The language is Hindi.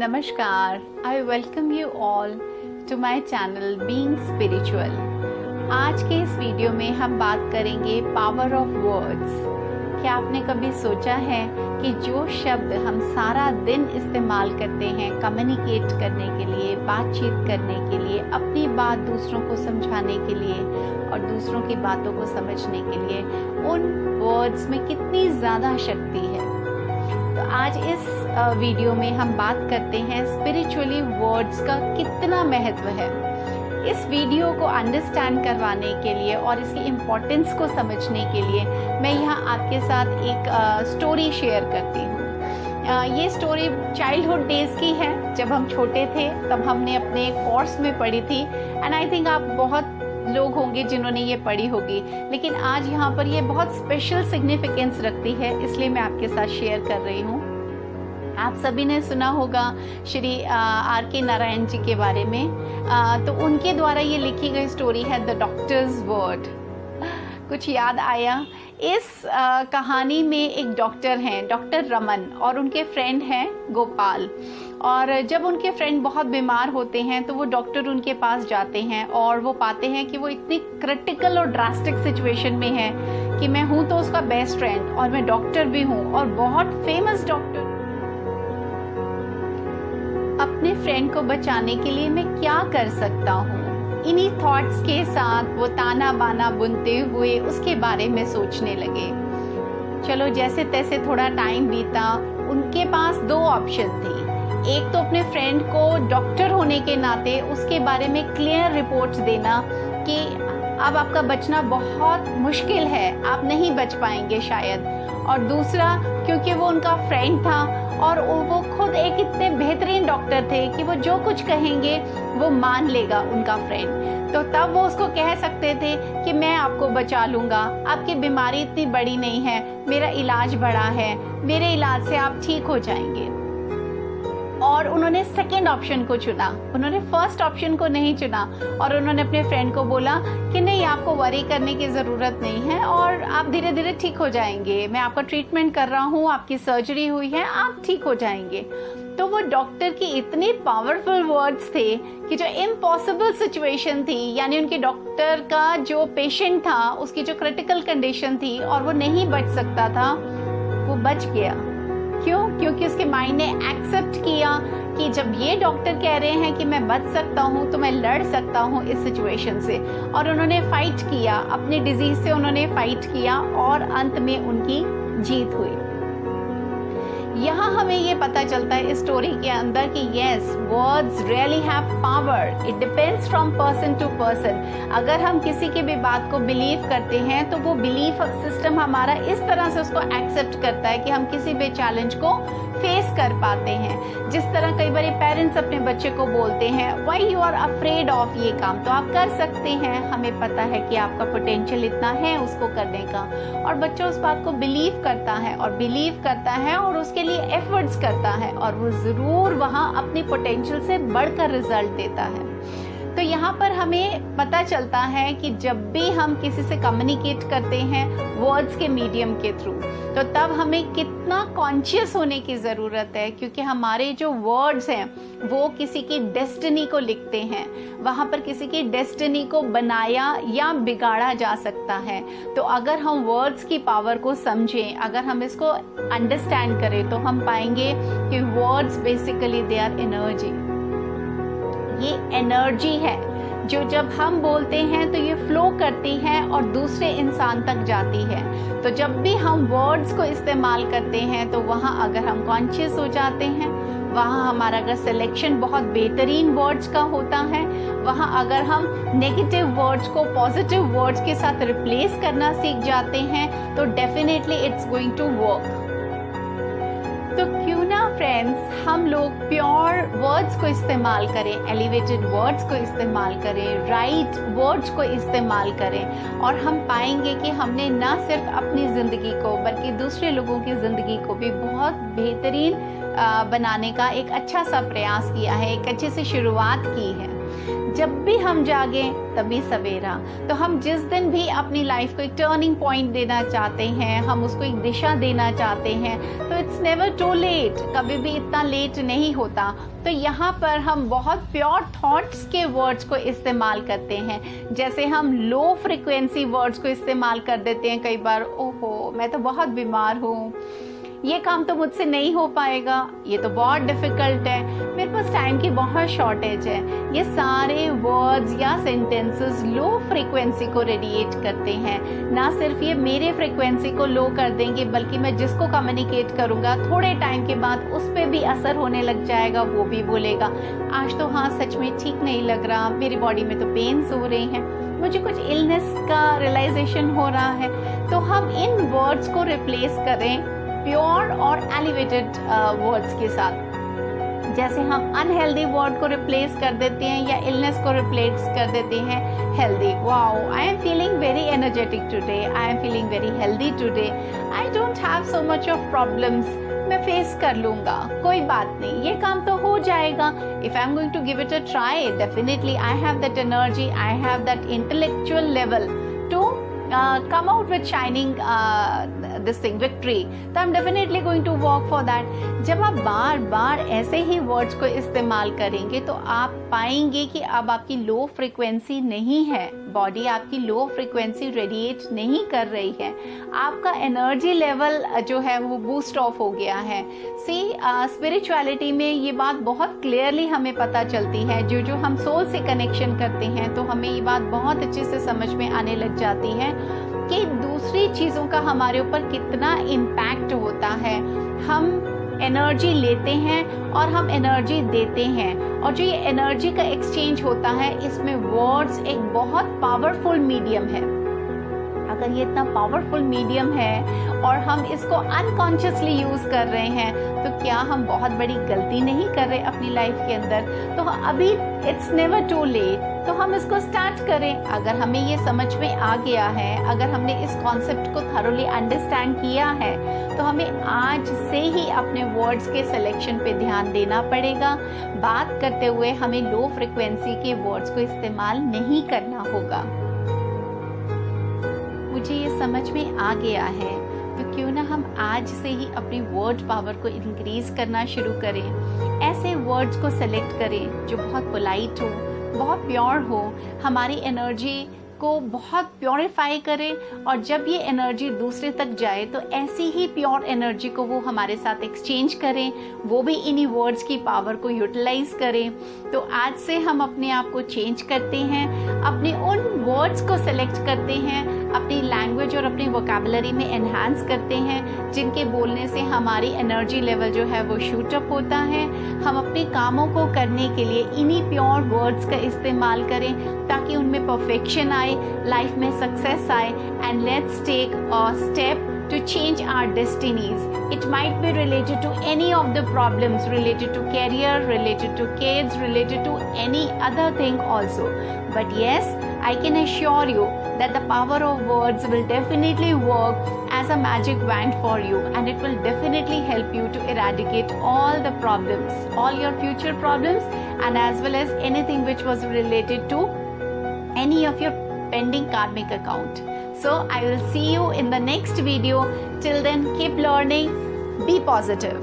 नमस्कार, I welcome you all to my channel Being Spiritual। आज के इस वीडियो में हम बात करेंगे पावर ऑफ वर्ड्स। क्या आपने कभी सोचा है कि जो शब्द हम सारा दिन इस्तेमाल करते हैं कम्युनिकेट करने के लिए, बातचीत करने के लिए, अपनी बात दूसरों को समझाने के लिए और दूसरों की बातों को समझने के लिए, उन वर्ड्स में कितनी ज़्यादा शक्ति है। तो आज इस वीडियो में हम बात करते हैं स्पिरिचुअली वर्ड्स का कितना महत्व है। इस वीडियो को अंडरस्टैंड करवाने के लिए और इसकी इम्पोर्टेंस को समझने के लिए मैं यहाँ आपके साथ एक स्टोरी शेयर करती हूँ। ये स्टोरी चाइल्डहुड डेज की है। जब हम छोटे थे तब हमने अपने कोर्स में पढ़ी थी एंड आई थिंक आप बहुत लोग होंगे जिन्होंने ये पढ़ी होगी, लेकिन आज यहाँ पर ये बहुत स्पेशल सिग्निफिकेंस रखती है, इसलिए मैं आपके साथ शेयर कर रही हूँ। आप सभी ने सुना होगा श्री आर के नारायण जी के बारे में। तो उनके द्वारा ये लिखी गई स्टोरी है द डॉक्टर्स वर्ड। कुछ याद आया? इस कहानी में एक डॉक्टर हैं, डॉक्टर रमन, और उनके फ्रेंड हैं गोपाल। और जब उनके फ्रेंड बहुत बीमार होते हैं तो वो डॉक्टर उनके पास जाते हैं और वो पाते हैं कि वो इतनी क्रिटिकल और ड्रास्टिक सिचुएशन में है कि मैं हूँ तो उसका बेस्ट फ्रेंड और मैं डॉक्टर भी हूँ और बहुत फेमस डॉक्टर। अपने फ्रेंड को बचाने के लिए मैं क्या कर सकता हूँ? इन्हीं थॉट्स के साथ वो ताना बाना बुनते हुए उसके बारे में सोचने लगे। चलो जैसे तैसे थोड़ा टाइम बीता। उनके पास दो ऑप्शन थी। एक तो अपने फ्रेंड को डॉक्टर होने के नाते उसके बारे में क्लियर रिपोर्ट्स देना कि अब आपका बचना बहुत मुश्किल है, आप नहीं बच पाएंगे शायद। और दूसरा, क्योंकि वो उनका फ्रेंड था और वो खुद एक इतने बेहतरीन डॉक्टर थे कि वो जो कुछ कहेंगे वो मान लेगा उनका फ्रेंड। तो तब वो उसको कह सकते थे कि मैं आपको बचा लूँगा, आपकी बीमारी इतनी बड़ी नहीं है, मेरा इलाज बड़ा है, मेरे इलाज से आप ठीक हो जाएंगे। और उन्होंने सेकेंड ऑप्शन को चुना, उन्होंने फर्स्ट ऑप्शन को नहीं चुना। और उन्होंने अपने फ्रेंड को बोला कि नहीं, आपको वरी करने की ज़रूरत नहीं है और आप धीरे धीरे ठीक हो जाएंगे, मैं आपका ट्रीटमेंट कर रहा हूँ, आपकी सर्जरी हुई है, आप ठीक हो जाएंगे। तो वो डॉक्टर की इतनी पावरफुल वर्ड्स थे कि जो इम्पॉसिबल सिचुएशन थी, यानी उनके डॉक्टर का जो पेशेंट था उसकी जो क्रिटिकल कंडीशन थी और वो नहीं बच सकता था, वो बच गया। क्यों? क्योंकि उसके माइंड ने एक्सेप्ट किया कि जब ये डॉक्टर कह रहे हैं कि मैं बच सकता हूँ तो मैं लड़ सकता हूँ इस सिचुएशन से। और उन्होंने फाइट किया, अपने डिजीज से उन्होंने फाइट किया और अंत में उनकी जीत हुई। यहाँ हमें ये पता चलता है इस स्टोरी के अंदर कि yes, words really have power. It depends from person to person. अगर हम किसी की भी बात को बिलीव करते हैं तो वो बिलीफ सिस्टम हमारा इस तरह से उसको एक्सेप्ट करता है कि हम किसी भी चैलेंज को फेस कर पाते हैं। जिस तरह कई बार पेरेंट्स अपने बच्चे को बोलते हैं why you are afraid of, ये काम तो आप कर सकते हैं, हमें पता है कि आपका पोटेंशियल इतना है उसको करने का। और बच्चा उस बात को बिलीव करता है और उसके लिए एफर्ट्स करता है और वो जरूर वहाँ अपनी पोटेंशियल से बढ़कर रिजल्ट देता है। तो यहाँ पर हमें पता चलता है कि जब भी हम किसी से कम्युनिकेट करते हैं वर्ड्स के मीडियम के थ्रू, तो तब हमें कितना कॉन्शियस होने की ज़रूरत है, क्योंकि हमारे जो वर्ड्स हैं वो किसी की डेस्टिनी को लिखते हैं। वहाँ पर किसी की डेस्टिनी को बनाया या बिगाड़ा जा सकता है। तो अगर हम वर्ड्स की पावर को समझें, अगर हम इसको अंडरस्टैंड करें, तो हम पाएंगे कि words basically they are energy. ये एनर्जी है जो जब हम बोलते हैं तो ये फ्लो करती है और दूसरे इंसान तक जाती है। तो जब भी हम वर्ड्स को इस्तेमाल करते हैं तो वहाँ अगर हम कॉन्शियस हो जाते हैं, वहाँ हमारा अगर सिलेक्शन बहुत बेहतरीन वर्ड्स का होता है, वहाँ अगर हम नेगेटिव वर्ड्स को पॉजिटिव वर्ड्स के साथ रिप्लेस करना सीख जाते हैं, तो definitely it's going to work. तो क्यों ना फ्रेंड्स हम लोग प्योर वर्ड्स को इस्तेमाल करें, एलिवेटेड वर्ड्स को इस्तेमाल करें, राइट वर्ड्स को इस्तेमाल करें, और हम पाएंगे कि हमने ना सिर्फ अपनी ज़िंदगी को बल्कि दूसरे लोगों की ज़िंदगी को भी बहुत बेहतरीन बनाने का एक अच्छा सा प्रयास किया है, एक अच्छी सी शुरुआत की है। जब भी हम जागें तभी सवेरा। तो हम जिस दिन भी अपनी लाइफ को एक टर्निंग पॉइंट देना चाहते हैं, हम उसको एक दिशा देना चाहते हैं, तो इट्स नेवर टू लेट, कभी भी इतना लेट नहीं होता। तो यहाँ पर हम बहुत प्योर थॉट्स के वर्ड्स को इस्तेमाल करते हैं। जैसे हम लो फ्रिक्वेंसी वर्ड्स को इस्तेमाल कर देते हैं कई बार, ओहो मैं तो बहुत बीमार हूँ, ये काम तो मुझसे नहीं हो पाएगा, ये तो बहुत डिफिकल्ट है, मेरे पास टाइम की बहुत शॉर्टेज है। ये सारे वर्ड्स या सेंटेंसेस लो फ्रीक्वेंसी को रेडिएट करते हैं। ना सिर्फ ये मेरे फ्रीक्वेंसी को लो कर देंगे, बल्कि मैं जिसको कम्युनिकेट करूँगा थोड़े टाइम के बाद उस पर भी असर होने लग जाएगा। वो भी बोलेगा आज तो हाँ सच में ठीक नहीं लग रहा, मेरी बॉडी में तो पेन्स हो रही हैं, मुझे कुछ इलनेस का रियलाइजेशन हो रहा है। तो हम इन वर्ड्स को रिप्लेस करें प्योर और एलिवेटेड वर्ड्स के साथ। जैसे हम अनहेल्दी वर्ड को रिप्लेस कर देते हैं या इलनेस को रिप्लेस कर देते हैं healthy. Wow, I am feeling very energetic today, I am feeling very healthy today, I don't have so much of problems, मैं फेस कर लूंगा, कोई बात नहीं, ये काम तो हो जाएगा। If I am going to give it a try, definitely I have that energy, I have that intellectual level to come out with shining this thing victory, तो I'm definitely going to work for that। जब आप बार बार ऐसे ही वर्ड्स को इस्तेमाल करेंगे तो आप पाएंगे कि अब आपकी लो फ्रीक्वेंसी नहीं है, बॉडी आपकी लो फ्रीक्वेंसी रेडिएट नहीं कर रही है, आपका एनर्जी लेवल जो है वो बूस्ट ऑफ हो गया है। स्पिरिचुअलिटी में ये बात बहुत क्लियरली हमें पता चलती है। जो हम सोल से कनेक्शन करते हैं तो हमें ये बात बहुत अच्छे से समझ में आने लग जाती है कि दूसरी चीज़ों का हमारे ऊपर कितना इम्पैक्ट होता है। हम एनर्जी लेते हैं और हम एनर्जी देते हैं, और जो ये एनर्जी का एक्सचेंज होता है इसमें वर्ड्स एक बहुत पावरफुल मीडियम है। अगर ये इतना पावरफुल मीडियम है और हम इसको अनकॉन्शियसली यूज कर रहे हैं, तो क्या हम बहुत बड़ी गलती नहीं कर रहे अपनी लाइफ के अंदर? तो अभी इट्स नेवर टू लेट, तो हम इसको स्टार्ट करें। अगर हमें ये समझ में आ गया है, अगर हमने इस कॉन्सेप्ट को थरोली अंडरस्टैंड किया है, तो हमें आज से ही अपने वर्ड्स के सिलेक्शन पे ध्यान देना पड़ेगा। बात करते हुए हमें लो फ्रिक्वेंसी के वर्ड्स को इस्तेमाल नहीं करना होगा। मुझे ये समझ में आ गया है, तो क्यों ना हम आज से ही अपनी वर्ड पावर को इंक्रीज करना शुरू करें। ऐसे वर्ड्स को सेलेक्ट करें जो बहुत पोलाइट हो, बहुत प्योर हो, हमारी एनर्जी को बहुत प्योरीफाई करें, और जब ये एनर्जी दूसरे तक जाए तो ऐसी ही प्योर एनर्जी को वो हमारे साथ एक्सचेंज करें, वो भी इन्हीं वर्ड्स की पावर को यूटिलाइज करें। तो आज से हम अपने आप को चेंज करते हैं, अपने उन वर्ड्स को सेलेक्ट करते हैं, अपनी लैंग्वेज और अपनी वोकैबुलरी में एनहांस करते हैं, जिनके बोलने से हमारी एनर्जी लेवल जो है वो शूट अप होता है। हम अपने कामों को करने के लिए इन्हीं प्योर वर्ड्स का इस्तेमाल करें ताकि उनमें परफेक्शन आए, लाइफ में सक्सेस आए, and let's take a step to change our destinies. It might be related to any of the problems, related to career, related to kids, related to any other thing also. But yes, I can assure you that the power of words will definitely work as a magic wand for you, and it will definitely help you to eradicate all the problems, all your future problems, and as well as anything which was related to any of your pending karmic account. So I will see you in the next video. Till then, keep learning, be positive.